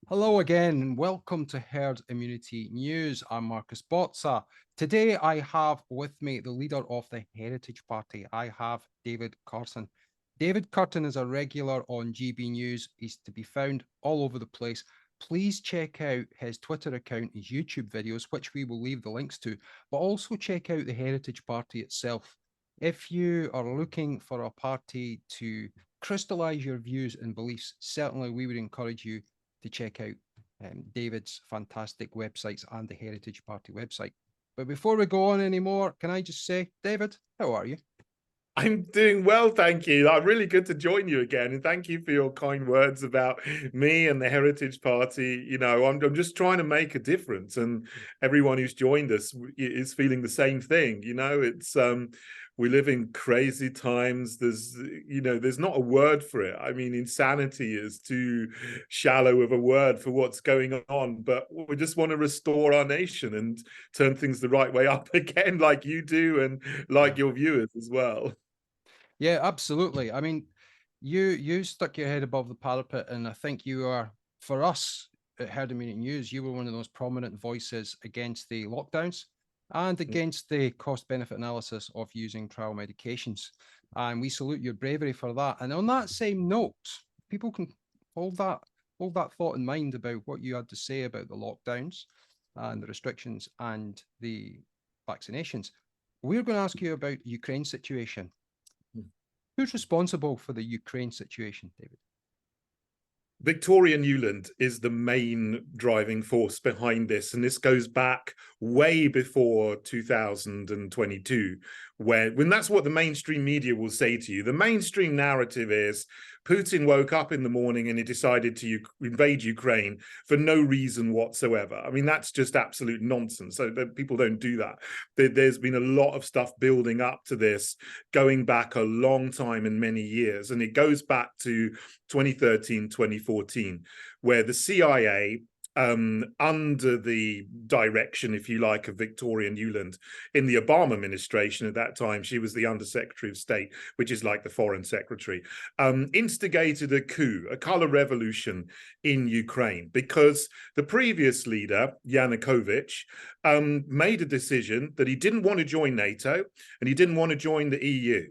Hello again, and welcome to Herd Immunity News. I'm Marcus Botza. Today, I have with me the leader of the Heritage Party. I have David Curtin. David Curtin is a regular on GB News. He's to be found all over the place. Please check out his Twitter account, his YouTube videos, which we will leave the links to, but also check out the Heritage Party itself. If you are looking for a party to crystallize your views and beliefs, certainly we would encourage you to check out David's fantastic websites and the Heritage Party website. But before we go on anymore, can I just say, David, how are you? I'm doing well, thank you. I'm really good to join you again, and thank you for your kind words about me and the Heritage Party. I'm just trying to make a difference, and everyone who's joined us is feeling the same thing. It's we live in crazy times. There's not a word for it. I mean, insanity is too shallow of a word for what's going on, but we just want to restore our nation and turn things the right way up again, like you do, and like your viewers as well. Yeah, absolutely. I mean, you stuck your head above the parapet, and I think you are, for us at Herd Immunity News, you were one of those prominent voices against the lockdowns and against the cost benefit analysis of using trial medications. And we salute your bravery for that. And on that same note, people can hold that hold that thought in mind about what you had to say about the lockdowns and the restrictions and the vaccinations. We're going to ask you about the Ukraine situation. Who's responsible for the Ukraine situation, David? Victoria Newland is the main driving force behind this, and this goes back way before 2022, when that's what the mainstream media will say to you. The mainstream narrative is Putin woke up in the morning and he decided to invade Ukraine for no reason whatsoever. I mean, that's just absolute nonsense. So people don't do that. There's been a lot of stuff building up to this, going back a long time and many years, and it goes back to 2013, 2014, where the CIA, under the direction, if you like, of Victoria Newland in the Obama administration at that time, she was the Undersecretary of State, which is like the Foreign Secretary, instigated a coup, a color revolution in Ukraine, because the previous leader, Yanukovych, made a decision that he didn't want to join NATO and he didn't want to join the EU.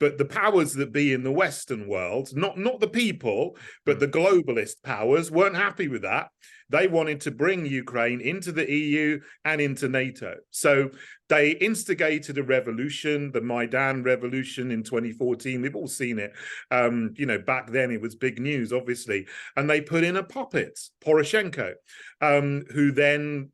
But the powers that be in the Western world, not the people, but the globalist powers, weren't happy with that. They wanted to bring Ukraine into the EU and into NATO. So they instigated a revolution, the Maidan revolution in 2014. We've all seen it. Back then it was big news, obviously. And they put in a puppet, Poroshenko, who then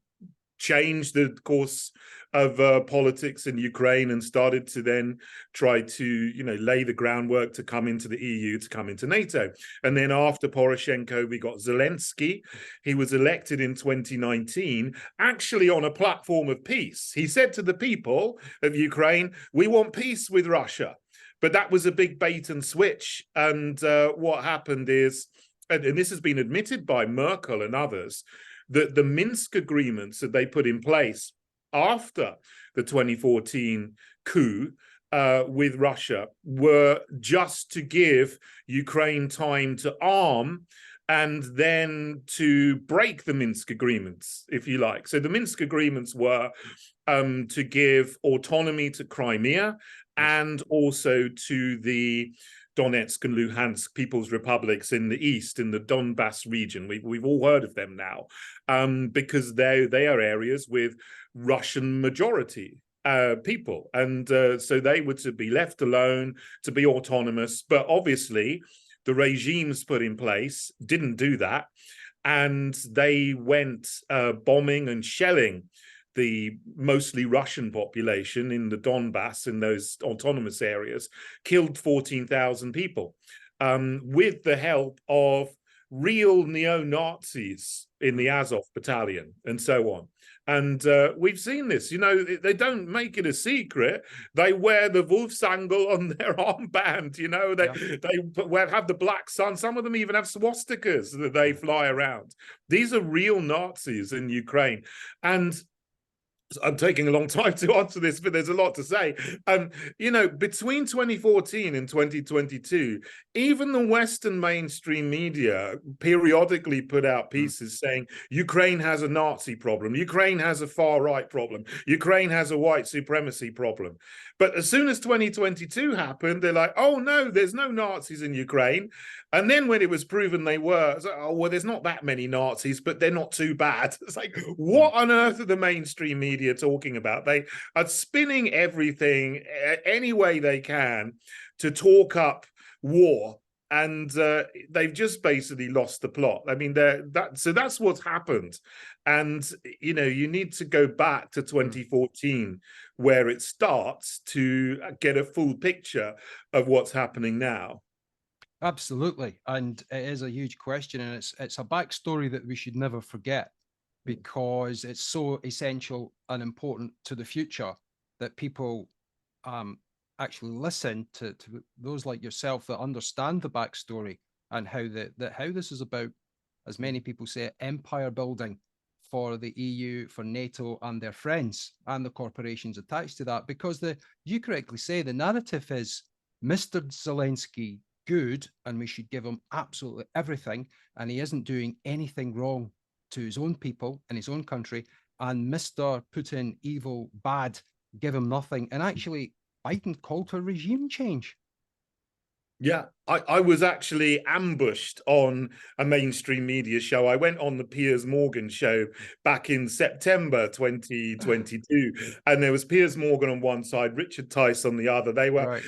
changed the course of politics in Ukraine and started to then try to, lay the groundwork to come into the EU, to come into NATO. And then after Poroshenko, we got Zelensky. He was elected in 2019, actually on a platform of peace. He said to the people of Ukraine, we want peace with Russia. But that was a big bait and switch. And what happened is, and this has been admitted by Merkel and others, that the Minsk agreements that they put in place after the 2014 coup with Russia were just to give Ukraine time to arm and then to break the Minsk agreements, if you like. So the Minsk agreements were to give autonomy to Crimea and also to the Donetsk and Luhansk People's Republics in the east, in the Donbass region. We've all heard of them now, because they are areas with Russian majority people. And so they were to be left alone, to be autonomous. But obviously, the regimes put in place didn't do that. And they went bombing and shelling the mostly Russian population in the Donbass, in those autonomous areas, killed 14,000 people with the help of real neo-Nazis in the Azov battalion and so on. And we've seen this, they don't make it a secret. They wear the Wolfsangel on their armband, they have the black sun. Some of them even have swastikas that they fly around. These are real Nazis in Ukraine. And I'm taking a long time to answer this, but there's a lot to say. You know, between 2014 and 2022, even the Western mainstream media periodically put out pieces saying Ukraine has a Nazi problem, Ukraine has a far right problem, Ukraine has a white supremacy problem. But as soon as 2022 happened, they're like, oh no, there's no Nazis in Ukraine. And then when it was proven they were, it's like, oh, well, there's not that many Nazis, but they're not too bad. It's like, what on earth are the mainstream media talking about? They are spinning everything any way they can to talk up war. And they've just basically lost the plot. I mean, so that's what's happened. And, you know, you need to go back to 2014 where it starts to get a full picture of what's happening now. Absolutely, and it is a huge question, and it's a backstory that we should never forget, because it's so essential and important to the future that people actually listen to those like yourself that understand the backstory and how how this is about, as many people say, empire building for the EU, for NATO, and their friends and the corporations attached to that. Because you correctly say the narrative is Mr. Zelensky good, and we should give him absolutely everything, and he isn't doing anything wrong to his own people in his own country, and Mr. Putin evil, bad, give him nothing. And actually Biden called for regime change. Yeah, I was actually ambushed on a mainstream media show. I went on the Piers Morgan show back in September 2022, and there was Piers Morgan on one side, Richard Tice on the other. They were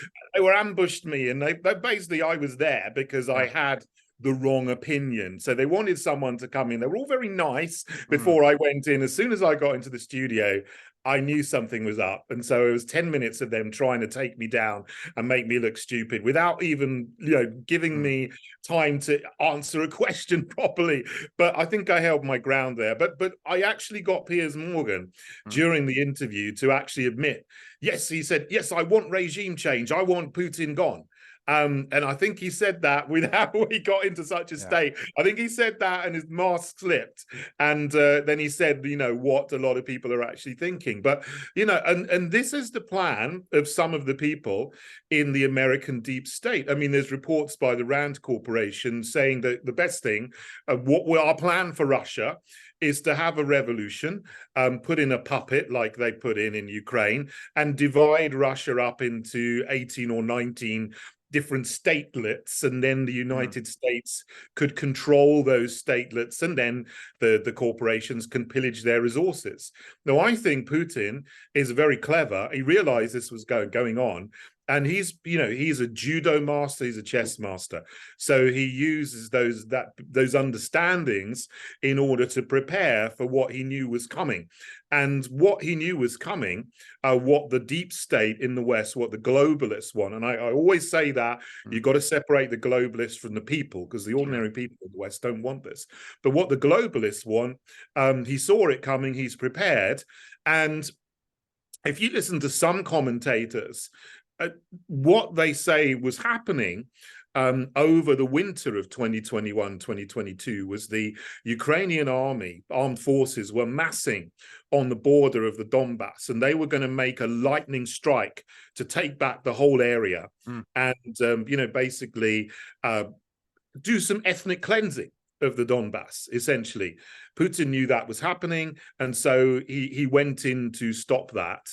ambushed me, and they basically, I was there because I had the wrong opinion. So they wanted someone to come in. They were all very nice before I went in. As soon as I got into the studio, I knew something was up. And so it was 10 minutes of them trying to take me down and make me look stupid without even, you know, giving me time to answer a question properly. But I think I held my ground there. But I actually got Piers Morgan during the interview to actually admit, yes, he said, yes, I want regime change. I want Putin gone. And I think he said that without he got into such a state. I think he said that and his mask slipped. And then he said, you know, what a lot of people are actually thinking. But, you know, and this is the plan of some of the people in the American deep state. I mean, there's reports by the Rand Corporation saying that the best thing, our plan for Russia is to have a revolution, put in a puppet like they put in Ukraine, and divide Russia up into 18 or 19 different statelets, and then the United States could control those statelets, and then the corporations can pillage their resources. Now, I think Putin is very clever. He realized this was going on. And he's, you know, he's a judo master, he's a chess master. So he uses those understandings in order to prepare for what he knew was coming. And what he knew was coming, what the deep state in the West, what the globalists want. And I always say that you've got to separate the globalists from the people, because the ordinary people in the West don't want this. But what the globalists want, he saw it coming, he's prepared. And if you listen to some commentators, what they say was happening over the winter of 2021-2022 was the Ukrainian armed forces were massing on the border of the Donbass, and they were going to make a lightning strike to take back the whole area and, you know, basically do some ethnic cleansing of the Donbass, essentially. Putin knew that was happening, and so he went in to stop that.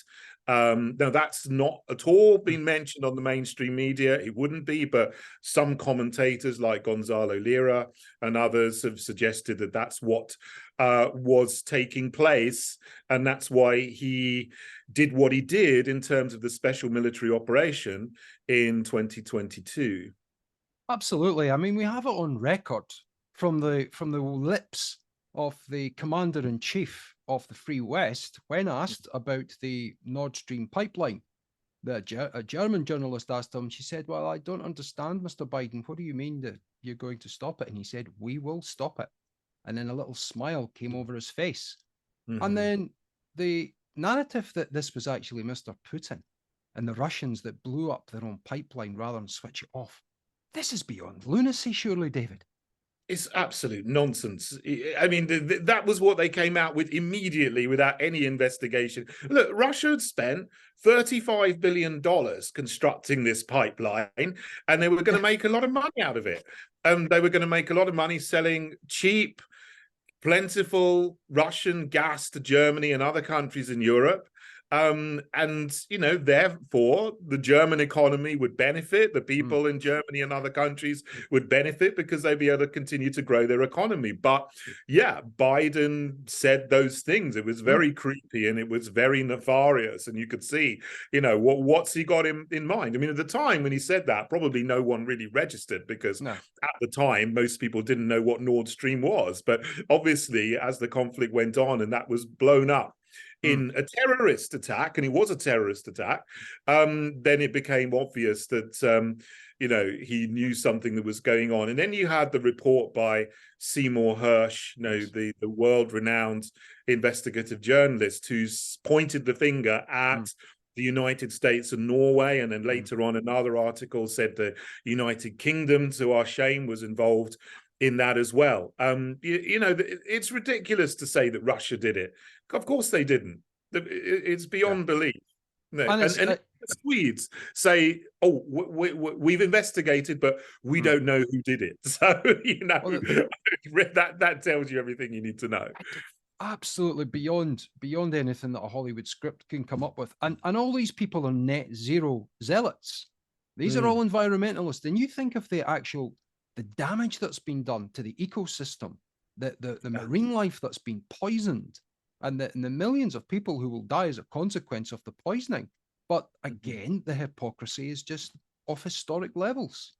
Now, that's not at all been mentioned on the mainstream media. It wouldn't be, but some commentators like Gonzalo Lira and others have suggested that that's what was taking place, and that's why he did what he did in terms of the special military operation in 2022. Absolutely. I mean, we have it on record from the lips of the commander-in-chief of the Free West when asked about the Nord Stream pipeline. A German journalist asked him, she said, well, I don't understand, Mr. Biden. What do you mean that you're going to stop it? And he said, we will stop it. And then a little smile came over his face. And then the narrative that this was actually Mr. Putin and the Russians that blew up their own pipeline rather than switch it off. This is beyond lunacy, surely, David. It's absolute nonsense. I mean, that was what they came out with immediately without any investigation. Look, Russia had spent $35 billion constructing this pipeline, and they were going to make a lot of money out of it. They were going to make a lot of money selling cheap, plentiful Russian gas to Germany and other countries in Europe. And, you know, therefore, the German economy would benefit. The people in Germany and other countries would benefit because they'd be able to continue to grow their economy. But yeah, Biden said those things. It was very creepy and it was very nefarious. And you could see, you know, what's he got in mind? I mean, at the time when he said that, probably no one really registered because at the time, most people didn't know what Nord Stream was. But obviously, as the conflict went on and that was blown up in a terrorist attack, and it was a terrorist attack, then it became obvious that, you know, he knew something that was going on. And then you had the report by Seymour Hersh, you know, the world-renowned investigative journalist who's pointed the finger at the United States and Norway. And then later on, another article said the United Kingdom, to our shame, was involved in that as well. You know, it's ridiculous to say that Russia did it. Of course they didn't. It's beyond belief. No. And the Swedes say, oh, we've investigated, but we don't know who did it. So, you know, that tells you everything you need to know. Absolutely beyond anything that a Hollywood script can come up with. And all these people are net zero zealots. These are all environmentalists. And you think of the damage that's been done to the ecosystem, the marine life that's been poisoned, and the millions of people who will die as a consequence of the poisoning. But again, the hypocrisy is just of historic levels.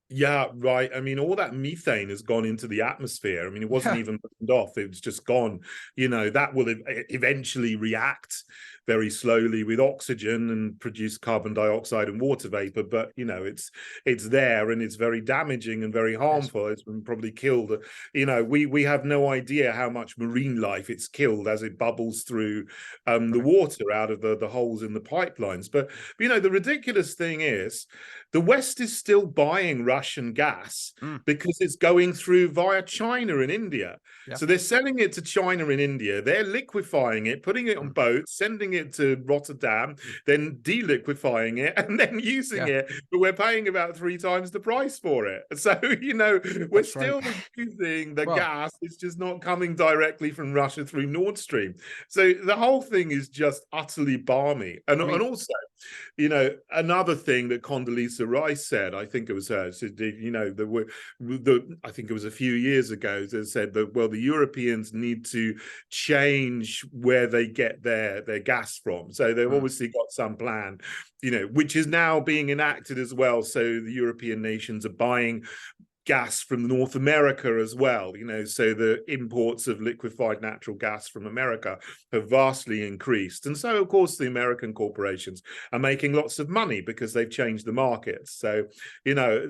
Yeah, right. I mean, all that methane has gone into the atmosphere. I mean, it wasn't even burned off. It was just gone. You know, that will eventually react very slowly with oxygen and produce carbon dioxide and water vapor. But, you know, it's there and it's very damaging and very harmful. It's been probably killed. You know, we have no idea how much marine life it's killed as it bubbles through the water out of the holes in the pipelines. But, you know, the ridiculous thing is the West is still buying Russian gas because it's going through via China and India. So they're selling it to China and India. They're liquefying it, putting it on boats, sending it to Rotterdam, then deliquefying it and then using it. But we're paying about 3 times the price for it. So, you know, we're still using the gas. It's just not coming directly from Russia through Nord Stream. So the whole thing is just utterly balmy. And also, you know, another thing that Condoleezza Rice said, I think it was her, so, you know, I think it was a few years ago, that said that, well, the Europeans need to change where they get their gas from. So they've obviously got some plan, you know, which is now being enacted as well. So the European nations are buying gas from North America as well, you know, so the imports of liquefied natural gas from America have vastly increased. And so, of course, the American corporations are making lots of money because they've changed the markets. So, you know,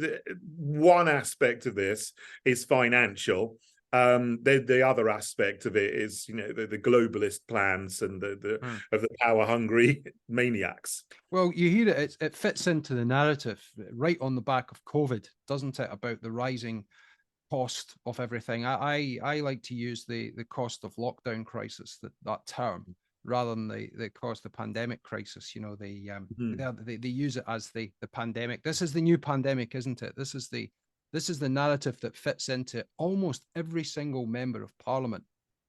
one aspect of this is financial. The other aspect of it is, you know, the globalist plans and of the power-hungry maniacs. Well, you hear it, it fits into the narrative right on the back of COVID, doesn't it, about the rising cost of everything. I like to use the cost of lockdown crisis, that term, rather than the cost of pandemic crisis. You know, they use it as the pandemic. This is the new pandemic, isn't it? This is the narrative that fits into almost every single member of parliament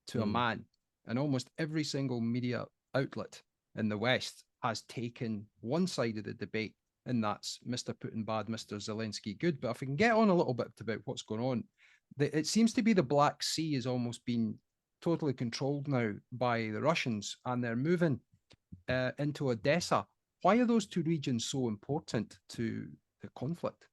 to a man, and almost every single media outlet in the West has taken one side of the debate, and that's Mr. Putin bad, Mr. Zelensky good. But if we can get on a little bit about what's going on, it seems to be the Black Sea has almost been totally controlled now by the Russians, and they're moving into Odessa. Why are those two regions so important to the conflict?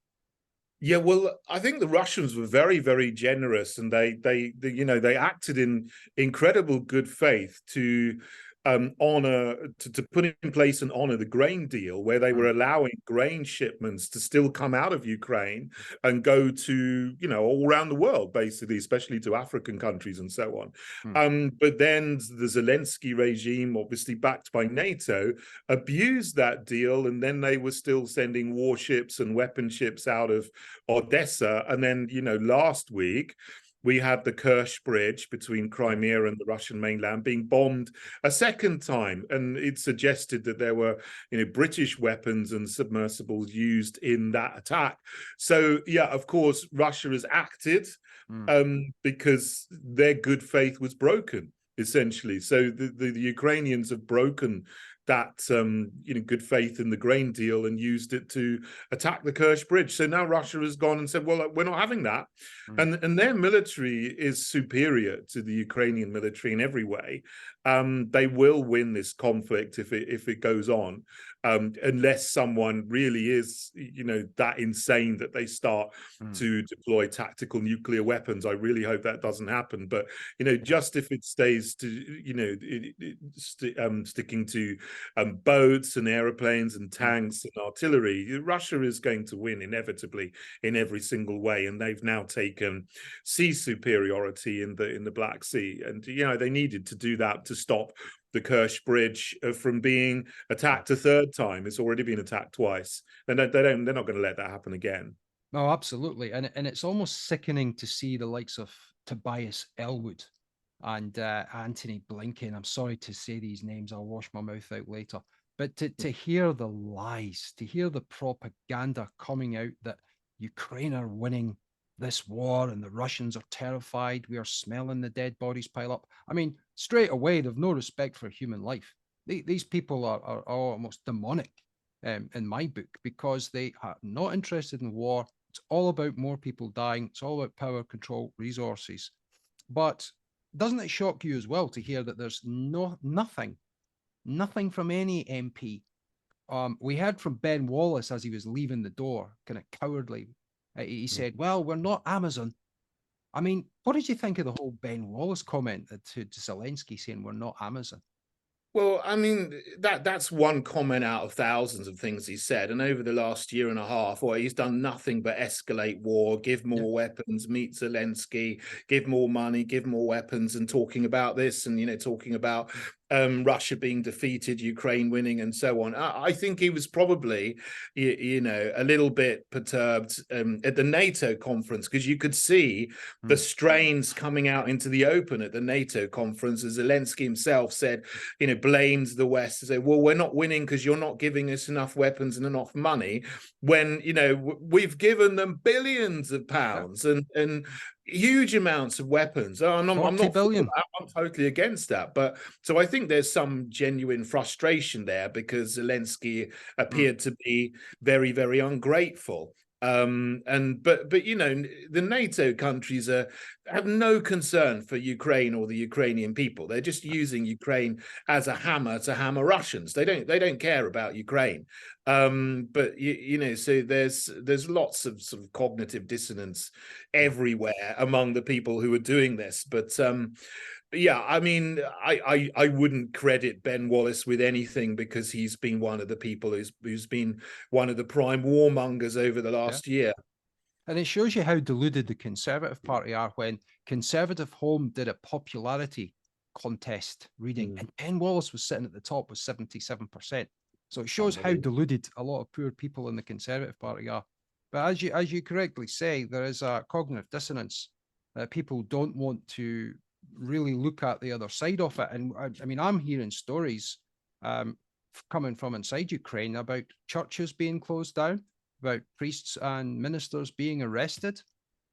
Yeah, well, I think the Russians were very, very generous, and they you know, they acted in incredible good faith to honor to put in place and honor the grain deal, where they were allowing grain shipments to still come out of Ukraine and go to, you know, all around the world, basically, especially to African countries and so on. But then the Zelensky regime, obviously backed by NATO, abused that deal, and then they were still sending warships and weapon ships out of Odessa. And then, you know, last week we had the Kerch Bridge between Crimea and the Russian mainland being bombed a second time, and it suggested that there were, you know, British weapons and submersibles used in that attack. So, yeah, of course, Russia has acted because their good faith was broken, essentially. So the Ukrainians have broken that you know, good faith in the grain deal and used it to attack the Kerch Bridge. So now Russia has gone and said, well, we're not having that. And their military is superior to the Ukrainian military in every way. They will win this conflict if it goes on, unless someone really is, you know, that insane that they start to deploy tactical nuclear weapons. I really hope that doesn't happen. But, you know, just if it stays to, you know, sticking to boats and airplanes and tanks and artillery, Russia is going to win inevitably in every single way. And they've now taken sea superiority in the Black Sea, and you know, they needed to do that to stop the Kerch Bridge from being attacked a third time. It's already been attacked twice, and they're not going to let that happen again. No, absolutely, and it's almost sickening to see the likes of Tobias Ellwood and Anthony Blinken. I'm sorry to say these names, I'll wash my mouth out later. But to hear the lies, to hear the propaganda coming out that Ukraine are winning this war and the Russians are terrified, we are smelling the dead bodies pile up. I mean, straight away, they've no respect for human life. These people are almost demonic in my book, because they are not interested in war. It's all about more people dying. It's all about power, control, resources. But doesn't it shock you as well to hear that there's nothing from any MP? We heard from Ben Wallace as he was leaving the door, kind of cowardly. He said, well, we're not Amazon. I mean, what did you think of the whole Ben Wallace comment to Zelensky saying we're not Amazon? Well, I mean, that's one comment out of thousands of things he said. And over the last year and a half, well, he's done nothing but escalate war, give more weapons, meet Zelensky, give more money, give more weapons, and talking about this and, you know, talking about Russia being defeated, Ukraine winning, and so on. I think he was probably, you know, a little bit perturbed at the NATO conference, because you could see the strains coming out into the open at the NATO conference, as Zelensky himself said, you know, blames the West to say, well, we're not winning because you're not giving us enough weapons and enough money, when, you know, we've given them billions of pounds and huge amounts of weapons. I'm not billion. I'm totally against that. But so I think there's some genuine frustration there, because Zelensky appeared to be very, very ungrateful. But you know, the NATO countries have no concern for Ukraine or the Ukrainian people. They're just using Ukraine as a hammer to hammer Russians. They don't care about Ukraine. But you know, so there's lots of sort of cognitive dissonance everywhere among the people who are doing this. But yeah, I mean, I wouldn't credit Ben Wallace with anything, because he's been one of the people who's been one of the prime warmongers over the last year. And it shows you how deluded the Conservative Party are, when Conservative Home did a popularity contest reading, and Ben Wallace was sitting at the top with 77%. So it shows how deluded a lot of poor people in the Conservative Party are. But as you correctly say, there is a cognitive dissonance. People don't want to really look at the other side of it. And I mean, I'm hearing stories coming from inside Ukraine about churches being closed down, about priests and ministers being arrested,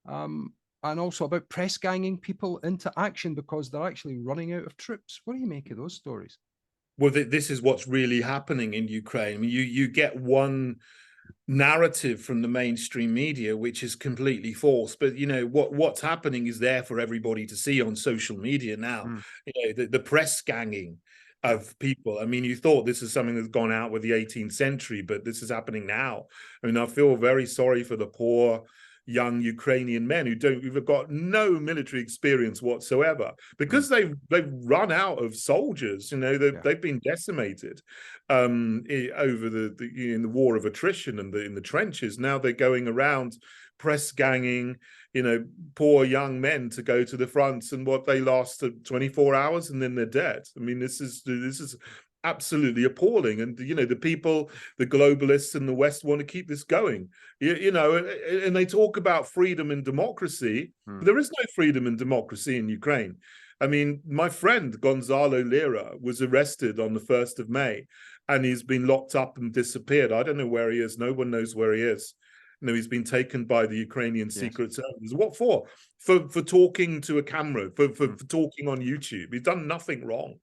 and also about press ganging people into action because they're actually running out of troops. What do you make of those stories? Well, this is what's really happening in Ukraine. I mean, you get one narrative from the mainstream media which is completely false, but you know what's happening is there for everybody to see on social media now. You know, the press ganging of people. I mean, you thought this is something that's gone out with the 18th century, but this is happening now. I mean, I feel very sorry for the poor young Ukrainian men who've got no military experience whatsoever, because they've run out of soldiers. You know, they've been decimated over in the war of attrition and in the trenches. Now they're going around press ganging, you know, poor young men to go to the front, and what they last 24 hours and then they're dead. I mean, this is absolutely appalling. And, you know, the people, the globalists in the West want to keep this going, you know, and they talk about freedom and democracy. There is no freedom and democracy in Ukraine. I mean, my friend Gonzalo Lira was arrested on the 1st of May, and he's been locked up and disappeared. I don't know where he is. No one knows where he is. No, he's been taken by the Ukrainian Secret Service. What for? For talking to a camera, for talking on YouTube. He's done nothing wrong.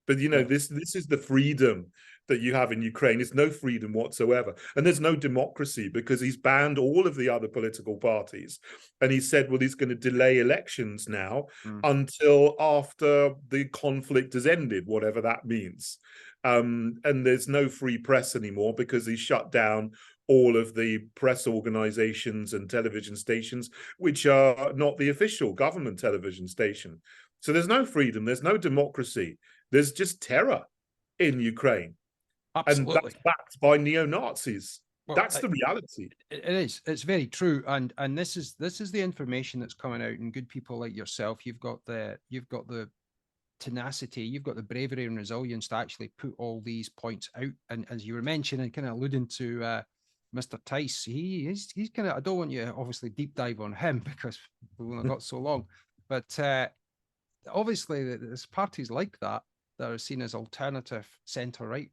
But, you know, this is the freedom that you have in Ukraine. It's no freedom whatsoever. And there's no democracy, because he's banned all of the other political parties. And he said, well, he's going to delay elections now until after the conflict has ended, whatever that means. And there's no free press anymore, because he shut down all of the press organizations and television stations, which are not the official government television station. So there's no freedom, there's no democracy, there's just terror in Ukraine. Absolutely. And that's backed by neo-Nazis. Well, that's the reality. It is. It's very true. And this is the information that's coming out, and good people like yourself, you've got the tenacity, you've got the bravery and resilience to actually put all these points out. And as you were mentioning, kind of alluding to Mr. Tice, he's kind of, I don't want you to obviously deep dive on him because we've only got so long, but obviously there's parties like that are seen as alternative centre right,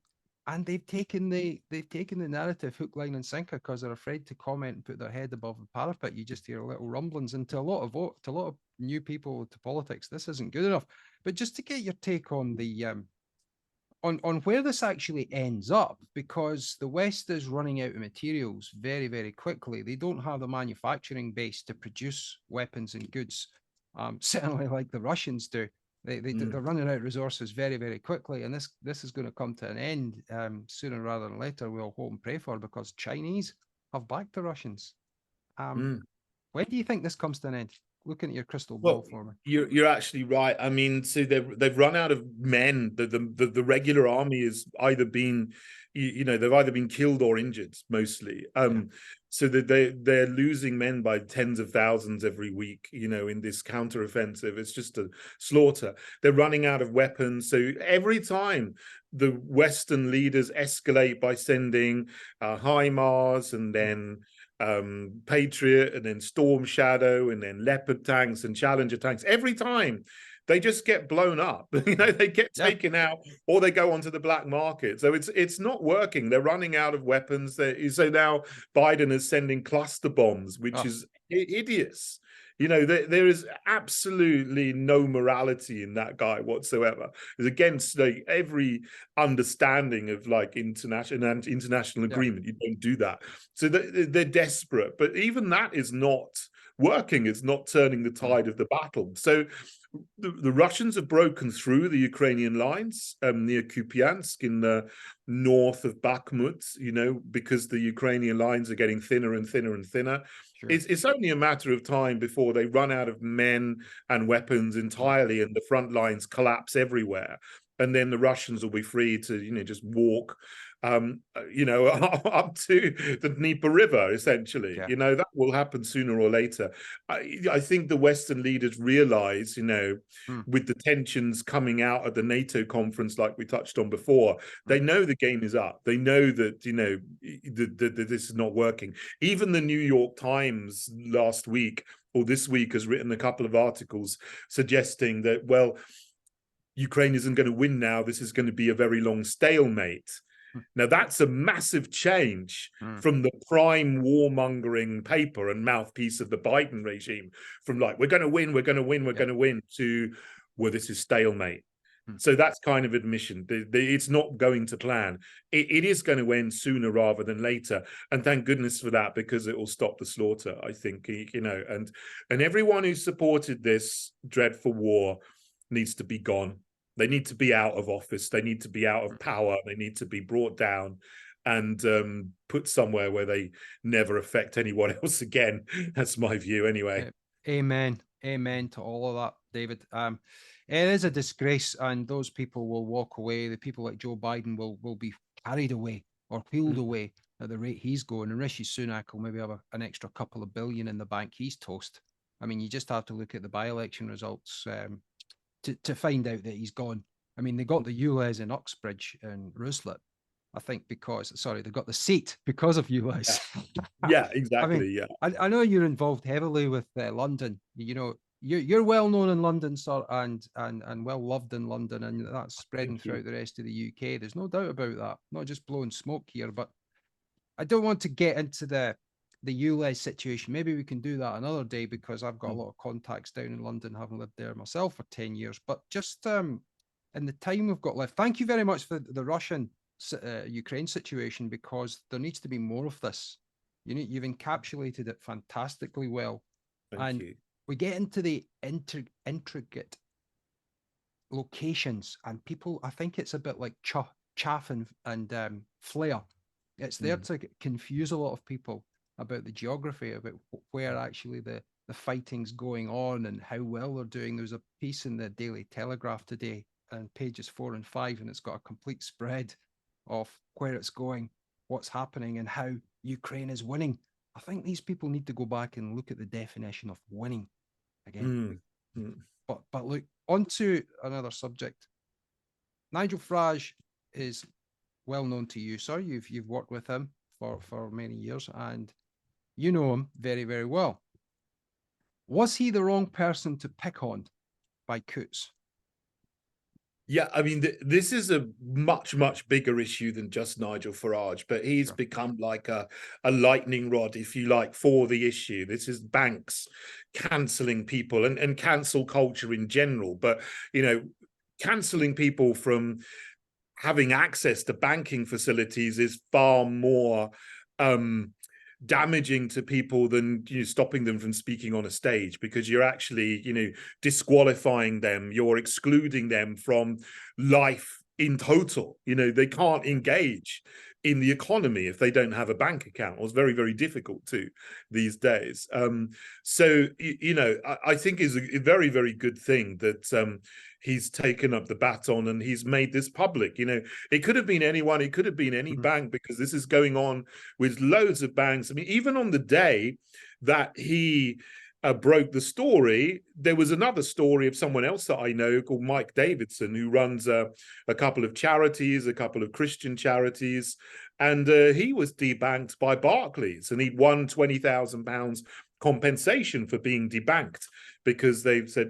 and they've taken the narrative hook, line and sinker, because they're afraid to comment and put their head above the parapet. You just hear little rumblings, and to a lot of new people to politics, this isn't good enough. But just to get your take on the on where this actually ends up, because the West is running out of materials very, very quickly. They don't have the manufacturing base to produce weapons and goods, certainly like the Russians do. They're running out of resources very, very quickly, and this is going to come to an end sooner rather than later. We'll hope and pray for, because Chinese have backed the Russians. When do you think this comes to an end? Looking at your crystal ball for me. You're actually right. I mean, so they've run out of men. The regular army has either been, you know, they've either been killed or injured mostly. So that they're losing men by tens of thousands every week, you know, in this counteroffensive. It's just a slaughter. They're running out of weapons. So every time the Western leaders escalate by sending HIMARS and then Patriot and then Storm Shadow and then Leopard tanks and Challenger tanks, every time they just get blown up. You know, they get taken out, or they go onto the black market. So it's not working. They're running out of weapons. So now Biden is sending cluster bombs, which is hideous. You know, there is absolutely no morality in that guy whatsoever. It's against like every understanding of like international agreement. You don't do that. So they're desperate, but even that is not working. It's not turning the tide of the battle. So the Russians have broken through the Ukrainian lines near Kupiansk in the north of Bakhmut, you know, because the Ukrainian lines are getting thinner and thinner and thinner. Sure. It's only a matter of time before they run out of men and weapons entirely, and the front lines collapse everywhere. And then the Russians will be free to, you know, just walk, you know, up to the Dnieper River, essentially. You know, that will happen sooner or later. I think the Western leaders realize, you know, with the tensions coming out at the NATO conference, like we touched on before, they know the game is up. They know that, you know, that this is not working. Even the New York Times last week or this week has written a couple of articles suggesting that, well, Ukraine isn't going to win now. This is going to be a very long stalemate. Now, that's a massive change from the prime warmongering paper and mouthpiece of the Biden regime, from like, we're going to win, we're going to win, we're going to win, to, well, this is stalemate. So that's kind of admission. It's not going to plan. It is going to end sooner rather than later. And thank goodness for that, because it will stop the slaughter, I think, you know, and everyone who supported this dreadful war needs to be gone. They need to be out of office. They need to be out of power. They need to be brought down. and put somewhere where they never affect anyone else again. That's my view anyway. Amen. Amen to all of that, David. It is a disgrace, and those people will walk away. The people like Joe Biden will be carried away or wheeled away at the rate he's going. And Rishi Sunak will maybe have an extra couple of billion in the bank. He's toast. I mean, you just have to look at the by-election results to find out that he's gone. I mean, they got the ULEZ in Uxbridge and Ruslet, I think, because, sorry, they got the seat because of ULEZ. Yeah, exactly. I mean, yeah. I know you're involved heavily with London. You know, you're well known in London, sir, and well loved in London, and that's spreading throughout the rest of the UK. There's no doubt about that. Not just blowing smoke here, but I don't want to get into the ULEZ situation. Maybe we can do that another day, because I've got a lot of contacts down in London, having lived there myself for 10 years. But just in the time we've got left, thank you very much for the Russian Ukraine situation, because there needs to be more of this. You've encapsulated it fantastically well. Thank you. We get into the intricate locations, and people, I think it's a bit like chaff and flare. It's there to confuse a lot of people about the geography, about where actually the fighting's going on and how well they're doing. There's a piece in the Daily Telegraph today on pages 4 and 5, and it's got a complete spread of where it's going, what's happening, and how Ukraine is winning. I think these people need to go back and look at the definition of winning again. But look, on to another subject. Nigel Farage is well known to you, sir. You've worked with him for many years, and you know him very, very well. Was he the wrong person to pick on by Coutts? Yeah, I mean, this is a much, much bigger issue than just Nigel Farage, but he's become like a lightning rod, if you like, for the issue. This is banks cancelling people and cancel culture in general. But, you know, cancelling people from having access to banking facilities is far more damaging to people than stopping them from speaking on a stage, because you're actually disqualifying them, you're excluding them from life in total. They can't engage in the economy if they don't have a bank account, or it's very, very difficult to these days. So I think it's a very, very good thing that he's taken up the baton and he's made this public. It could have been anyone, it could have been any bank, because this is going on with loads of banks. I mean, even on the day that he broke the story, there was another story of someone else that I know called Mike Davidson, who runs a couple of charities, a couple of Christian charities, and he was debanked by Barclays, and he'd won £20,000 compensation for being debanked, because they've said,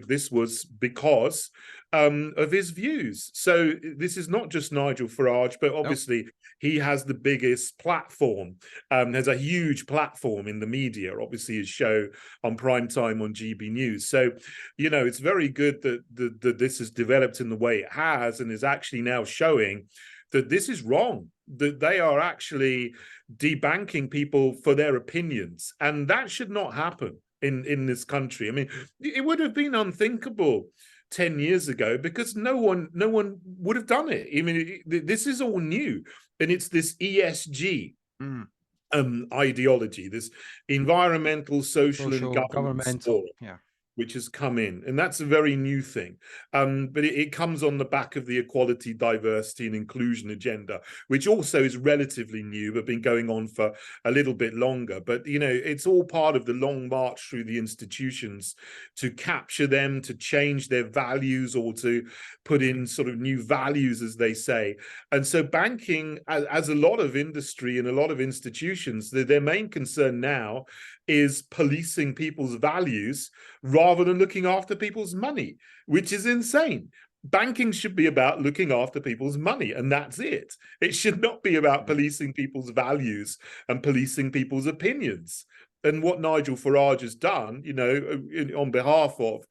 this was because of his views. So this is not just Nigel Farage, but obviously he has the biggest platform, has a huge platform in the media, obviously his show on prime time on GB News. So, it's very good that this has developed in the way it has, and is actually now showing that this is wrong, that they are actually debanking people for their opinions, and that should not happen in this country. I mean, it would have been unthinkable 10 years ago, because no one would have done it. I mean, this is all new, and it's this ESG ideology, this environmental, social and governmental, which has come in, and that's a very new thing. But it comes on the back of the equality, diversity and inclusion agenda, which also is relatively new, but been going on for a little bit longer. But, it's all part of the long march through the institutions to capture them, to change their values, or to put in sort of new values, as they say. And so banking, as a lot of industry and a lot of institutions, their main concern now is policing people's values rather than looking after people's money, which is insane. Banking should be about looking after people's money, and that's it. It should not be about policing people's values and policing people's opinions. And what Nigel Farage has done, on behalf of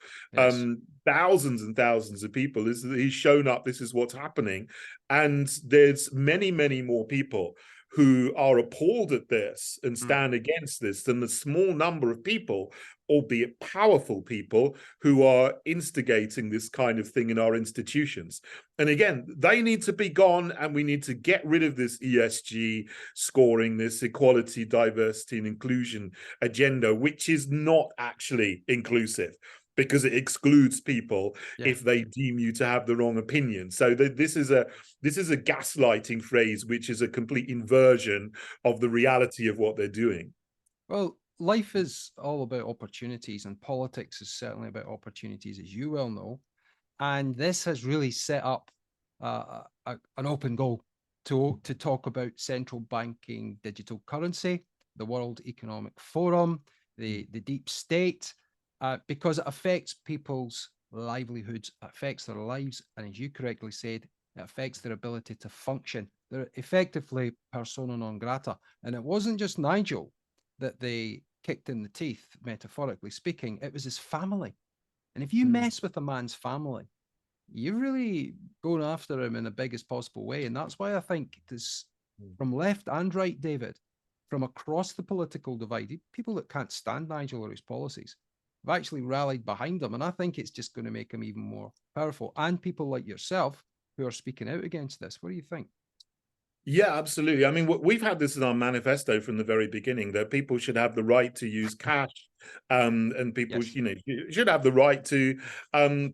thousands and thousands of people, is that he's shown up, this is what's happening. And there's many, many more people who are appalled at this and Mm. stand against this than the small number of people, albeit powerful people, who are instigating this kind of thing in our institutions. And again, they need to be gone, and we need to get rid of this ESG scoring, this equality, diversity, and inclusion agenda, which is not actually inclusive, because it excludes people if they deem you to have the wrong opinion. So this is a gaslighting phrase, which is a complete inversion of the reality of what they're doing. Well, life is all about opportunities, and politics is certainly about opportunities, as you well know. And this has really set up an open goal to talk about central banking digital currency, the World Economic Forum, the deep state, because it affects people's livelihoods, it affects their lives, and as you correctly said, it affects their ability to function. They're effectively persona non grata. And it wasn't just Nigel that they kicked in the teeth, metaphorically speaking, it was his family. And if you mess with a man's family, you're really going after him in the biggest possible way. And that's why I think this, from left and right, David, from across the political divide, people that can't stand Nigel or his policies have actually rallied behind him. And I think it's just going to make him even more powerful. And people like yourself who are speaking out against this. What do you think? Yeah, absolutely. I mean, we've had this in our manifesto from the very beginning, that people should have the right to use cash, and people, should have the right to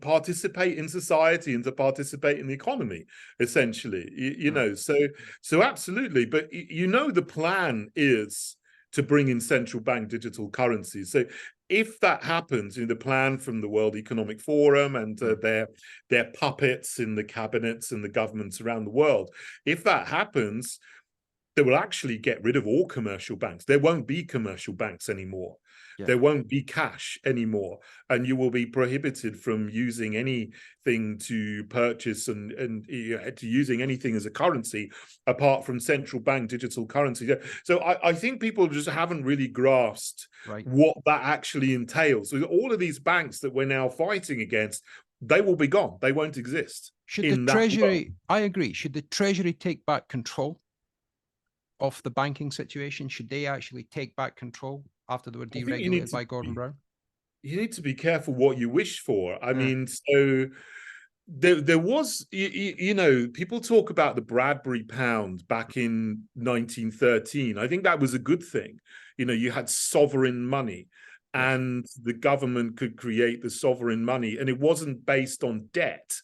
participate in society and to participate in the economy, essentially. You know, so absolutely. But the plan is to bring in central bank digital currencies. So if that happens, the plan from the World Economic Forum and their puppets in the cabinets and the governments around the world, if that happens, they will actually get rid of all commercial banks. There won't be commercial banks anymore. There won't be cash anymore, and you will be prohibited from using anything to purchase and to using anything as a currency apart from central bank digital currency. So I think people just haven't really grasped what that actually entails. So all of these banks that we're now fighting against, they will be gone. They won't exist. Should the Treasury, I agree, should the Treasury take back control of the banking situation? Should they actually take back control after they were deregulated by Gordon Brown? You need to be careful what you wish for. I mean, so there was, people talk about the Bradbury pound back in 1913. I think that was a good thing. You had sovereign money, and the government could create the sovereign money, and it wasn't based on debt.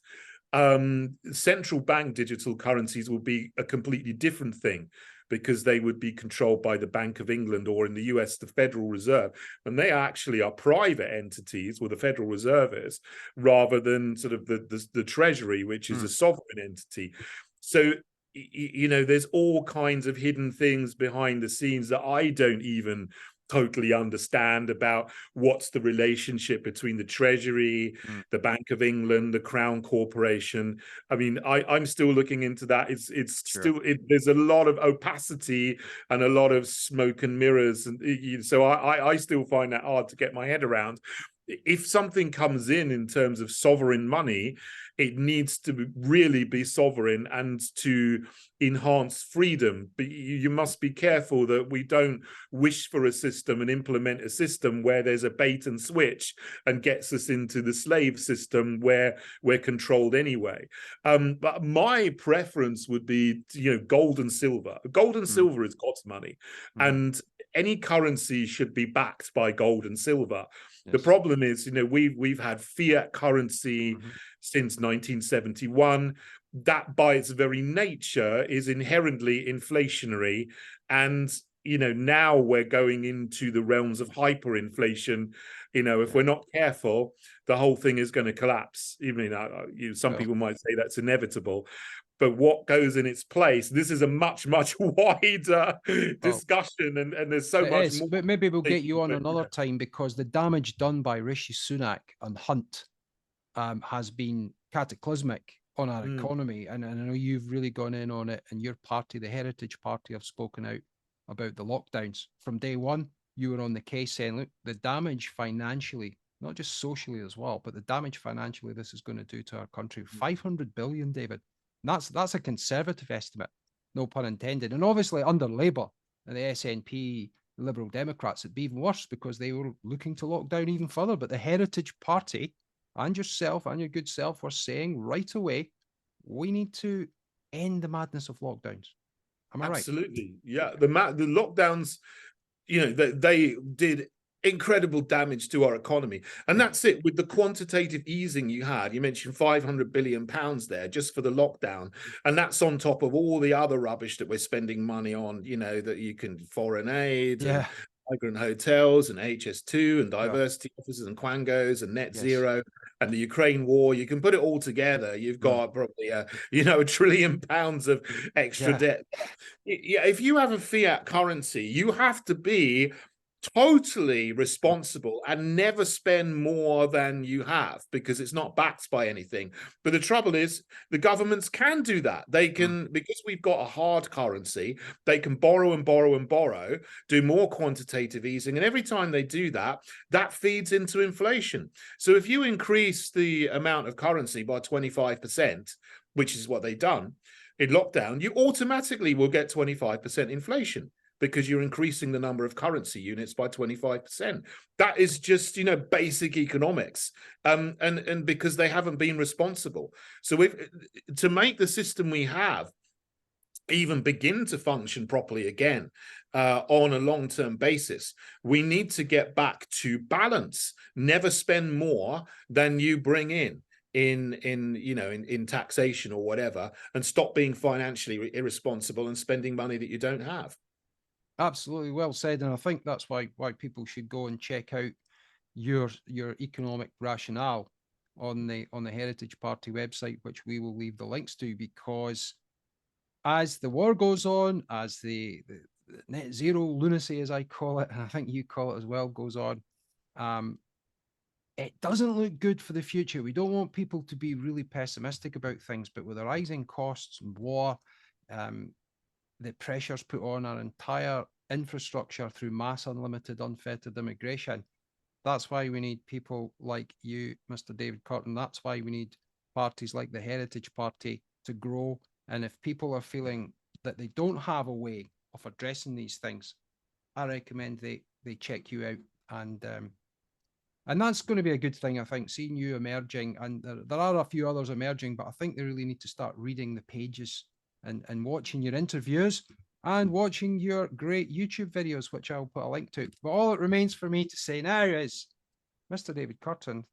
Central bank digital currencies will be a completely different thing, because they would be controlled by the Bank of England, or in the US, the Federal Reserve. And they actually are private entities, where the Federal Reserve is, rather than sort of the Treasury, which is a sovereign entity. So, there's all kinds of hidden things behind the scenes that I don't even totally understand about what's the relationship between the Treasury, the Bank of England, the Crown Corporation. I mean, I'm still looking into that. There's a lot of opacity and a lot of smoke and mirrors, and so I still find that hard to get my head around. If something comes in terms of sovereign money, it needs to really be sovereign and to enhance freedom. But you must be careful that we don't wish for a system and implement a system where there's a bait and switch and gets us into the slave system where we're controlled anyway. But my preference would be, gold and silver. Gold and silver is God's money, and any currency should be backed by gold and silver. The problem is, we've had fiat currency since 1971. That, by its very nature, is inherently inflationary. And, now we're going into the realms of hyperinflation. If we're not careful, the whole thing is going to collapse. Even some people might say that's inevitable. But what goes in its place, this is a much, much wider discussion, and there's so much more. But maybe we'll get you on another time, because the damage done by Rishi Sunak and Hunt has been cataclysmic on our economy. And I know you've really gone in on it, and your party, the Heritage Party, have spoken out about the lockdowns. From day one, you were on the case saying, look, the damage financially, not just socially as well, but the damage financially this is going to do to our country, 500 billion, David. That's a conservative estimate. no pun intended. And obviously under Labour and the SNP, the Liberal Democrats, it'd be even worse because they were looking to lock down even further. But the Heritage Party and yourself and your good self were saying right away, we need to end the madness of lockdowns. Am I right? Absolutely. Yeah. The lockdowns, you know, they did incredible damage to our economy. And that's it. With the quantitative easing you had, you mentioned 500 billion pounds there just for the lockdown. And that's on top of all the other rubbish that we're spending money on, you know, that you can foreign aid and migrant hotels and HS2 and diversity offices and Quangos and net zero and the Ukraine war. You can put it all together. You've got probably $1 trillion of extra debt. Yeah, if you have a fiat currency, you have to be totally responsible and never spend more than you have because it's not backed by anything. But the trouble is the governments can do that. They can, because we've got a hard currency, they can borrow and borrow and borrow, do more quantitative easing. And every time they do that, that feeds into inflation. So if you increase the amount of currency by 25%, which is what they've done in lockdown, you automatically will get 25% inflation, because you're increasing the number of currency units by 25%. That is just, basic economics. And because they haven't been responsible. So to make the system we have even begin to function properly again on a long-term basis, we need to get back to balance. Never spend more than you bring in taxation or whatever, and stop being financially irresponsible and spending money that you don't have. Absolutely, well said, and I think that's why people should go and check out your economic rationale on the Heritage Party website, which we will leave the links to, because as the war goes on, as the net zero lunacy, as I call it, and I think you call it as well, goes on, it doesn't look good for the future. We don't want people to be really pessimistic about things, but with the rising costs and war, the pressures put on our entire infrastructure through mass unlimited unfettered immigration. That's why we need people like you, Mr. David Kurten. That's why we need parties like the Heritage Party to grow. And if people are feeling that they don't have a way of addressing these things, I recommend they check you out. And that's going to be a good thing, I think, seeing you emerging. And there are a few others emerging, but I think they really need to start reading the pages and watching your interviews and watching your great YouTube videos, which I'll put a link to. But all it remains for me to say now is, Mr. David Kurten,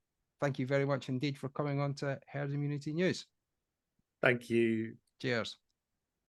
thank you very much indeed for coming on to Herd Immunity News. Thank you. Cheers.